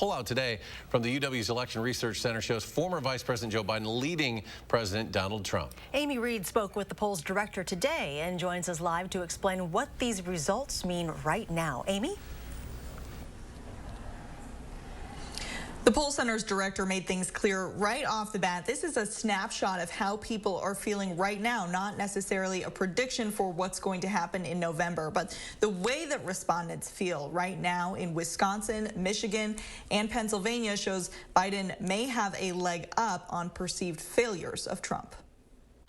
Poll out today from the UW's Election Research Center shows former Vice President Joe Biden leading President Donald Trump. Amy Reed spoke with the poll's director today and joins us live to explain what these results mean right now. Amy? The poll center's director made things clear right off the bat. This is a snapshot of how people are feeling right now, not necessarily a prediction for what's going to happen in November, but the way that respondents feel right now in Wisconsin, Michigan, and Pennsylvania shows Biden may have a leg up on perceived failures of Trump.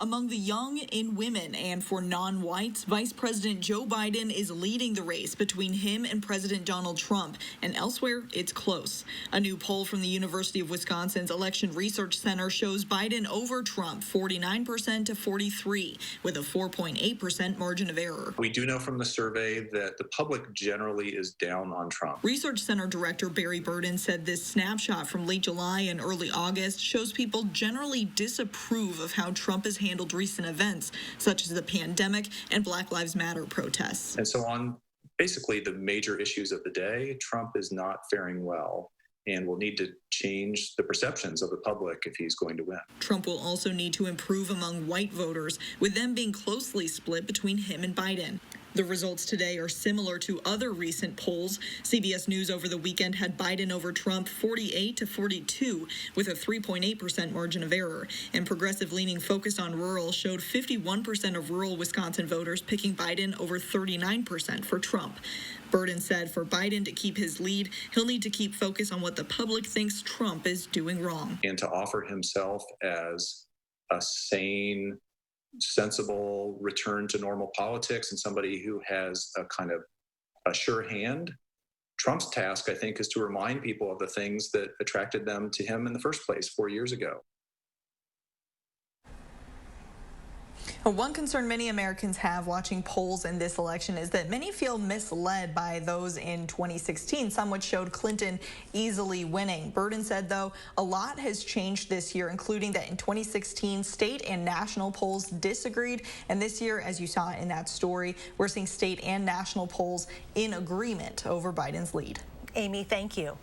Among the young, in women, and for non-whites, Vice President Joe Biden is leading the race between him and President Donald Trump, and elsewhere, it's close. A new poll from the University of Wisconsin's Election Research Center shows Biden over Trump 49% to 43%, with a 4.8% margin of error. We do know from the survey that the public generally is down on Trump. Research Center Director Barry Burden said this snapshot from late July and early August shows people generally disapprove of how Trump is handled recent events, such as the pandemic and Black Lives Matter protests. And so on basically the major issues of the day, Trump is not faring well and will need to change the perceptions of the public if he's going to win. Trump will also need to improve among white voters, with them being closely split between him and Biden. The results today are similar to other recent polls. CBS News over the weekend had Biden over Trump 48 to 42 with a 3.8% margin of error. And progressive-leaning Focus on Rural showed 51% of rural Wisconsin voters picking Biden over 39% for Trump. Burden said for Biden to keep his lead, he'll need to keep focus on what the public thinks Trump is doing wrong. And to offer himself as a sane, sensible return to normal politics and somebody who has a kind of a sure hand. Trump's task, I think, is to remind people of the things that attracted them to him in the first place 4 years ago. One concern many Americans have watching polls in this election is that many feel misled by those in 2016, some which showed Clinton easily winning. Burden said, though, a lot has changed this year, including that in 2016, state and national polls disagreed. And this year, as you saw in that story, we're seeing state and national polls in agreement over Biden's lead. Amy, thank you.